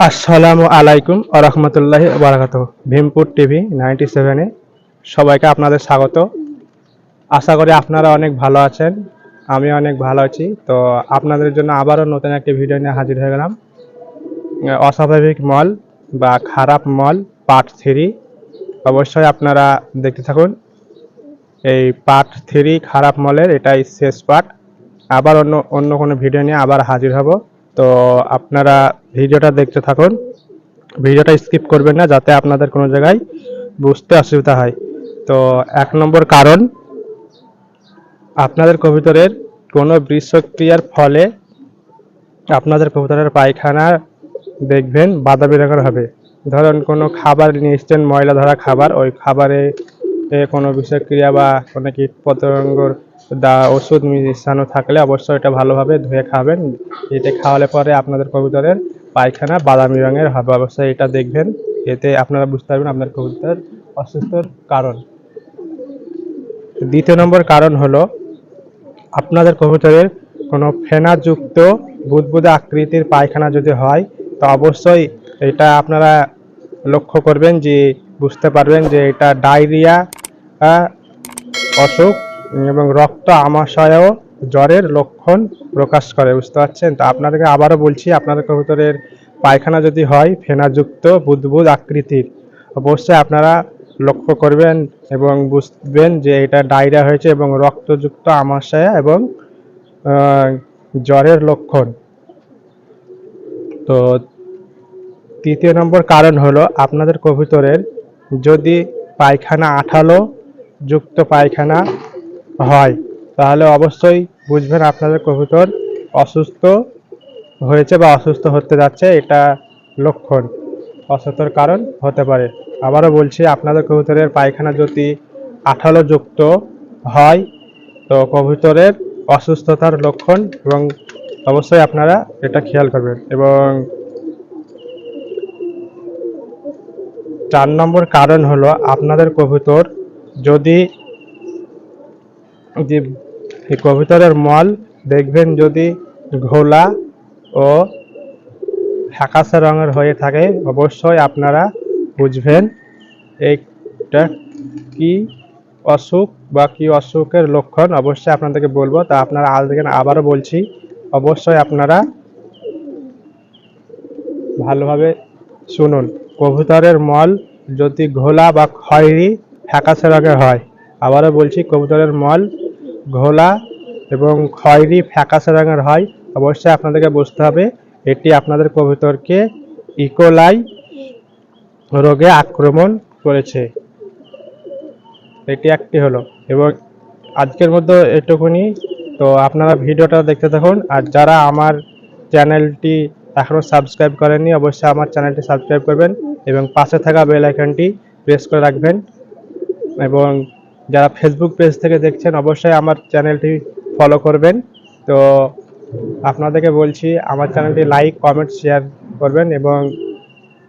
আসসালামু আলাইকুম আরহামতুল্লাহি বারাকাতুহু। ভীমপুর টিভি 97-এ সবাইকে আপনাদের স্বাগত। আশা করি আপনারা অনেক ভালো আছেন, আমি অনেক ভালো আছি। তো আপনাদের জন্য আবারও নতুন একটি ভিডিও নিয়ে হাজির হয়ে গেলাম। অস্বাভাবিক মল বা খারাপ মল পার্ট 3। অবশ্যই আপনারা দেখতে থাকুন। এই পার্ট 3 খারাপ মলের এটাই শেষ পার্ট। আবার অন্য কোনো ভিডিও নিয়ে আবার হাজির হব। তো আপনারা ভিডিওটা দেখতে থাকুন, ভিডিওটা স্কিপ করবেন না, যাতে আপনাদের কোনো জায়গায় বুঝতে অসুবিধা হয়। তো 1 নম্বর কারণ, আপনাদের কবুতরের কোনো বিষক্রিয়ার ফলে আপনাদের কবুতরের পায়খানা দেখবেন বাদামি রঙের হবে। ধরুন কোনো খাবার নিয়ে এসছেন, ময়লা ধরা খাবার, ওই খাবারে কোনো বিষক্রিয়া বা কোনো কীট পতঙ্গর ওষুধ মিশানো থাকলে অবশ্যই এটা ভালোভাবে ধুয়ে খাবেন। এতে খাওয়ালে পরে আপনাদের কবুতরের পায়খানা বাদামি রঙের হবে। অবশ্যই এটা দেখবেন, এতে আপনারা বুঝতে পারবেন আপনার কবুতর অসুস্থর কারণ। দ্বিতীয় নম্বর কারণ হলো, আপনাদের কবুতরের কোনো ফেনাযুক্ত বুদবুদে আকৃতির পায়খানা যদি হয়, তো অবশ্যই এটা আপনারা লক্ষ্য করবেন, যে বুঝতে পারবেন যে এটা ডায়রিয়া অসুখ এবং রক্ত আমাশয় ও জ্বরের লক্ষণ প্রকাশ করে। বুঝতে পারছেন? তো আপনাদেরকে আবারও বলছি, আপনাদের কবুতরের পায়খানা যদি হয় ফেনাযুক্ত বুদবুদ আকৃতির, অবশ্যই আপনারা লক্ষ্য করবেন এবং বুঝবেন যে এটা ডায়রিয়া হয়েছে এবং রক্তযুক্ত আমাশয় এবং জ্বরের লক্ষণ। তো তৃতীয় নম্বর কারণ হলো, আপনাদের কবুতরের যদি পায়খানা আঠালো যুক্ত পায়খানা হয়, তাহলে অবশ্যই বুঝবেন আপনাদের কবুতর অসুস্থ হয়েছে বা অসুস্থ হতে যাচ্ছে। এটা লক্ষণ, অসুস্থর কারণ হতে পারে। আবারও বলছি, আপনাদের কবুতরের পায়খানা যদি আঠালো যুক্ত হয়, তো কবুতরের অসুস্থতার লক্ষণ, এবং অবশ্যই আপনারা এটা খেয়াল করবেন। এবং 4 নম্বর কারণ হলো, আপনাদের কবুতর যদি কবুতরের মল দেখবেন যদি ঘোলা ও ফ্যাকাশে রঙের হয়ে থাকে, অবশ্যই আপনারা বুঝবেন এইটা কি অসুখ বা কি অসুখের লক্ষণ। অবশ্যই আপনাদেরকে বলবো, তা আপনারা আবারও বলছি, অবশ্যই আপনারা ভালোভাবে শুনুন। কবুতরের মল যদি ঘোলা বা খয়েরি ফ্যাকাশে রঙের হয়, আবারও বলছি, কবুতরের মল ঘোলা এবং খয়েরি ফ্যাকাশে রঙের হয়, অবশ্যই আপনাদেরকে বুঝতে হবে এটি আপনাদের কবুতরকে ইকোলাই রোগে আক্রমণ করেছে। এটি একটি হলো। এবং আজকের মধ্যে এটুকুনি। তো আপনারা ভিডিওটা দেখতে থাকুন, আর যারা আমার চ্যানেলটি এখনও সাবস্ক্রাইব করেননি, অবশ্যই আমার চ্যানেলটি সাবস্ক্রাইব করবেন এবং পাশে থাকা বেল আইকনটি প্রেস করে রাখবেন। এবং যারা ফেসবুক পেজ থেকে দেখছেন, অবশ্যই আমার চ্যানেলটি ফলো করবেন। তো আপনাদেরকে বলছি, আমার চ্যানেলটি লাইক, কমেন্ট, শেয়ার করবেন এবং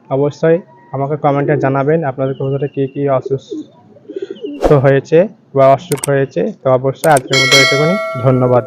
অবশ্যই আমাকে কমেন্টে জানাবেন আপনাদের কবুতরে কী কী অসুস্থ হয়েছে বা অসুখ হয়েছে। তো অবশ্যই আজকের মতো এটুকুনি। ধন্যবাদ।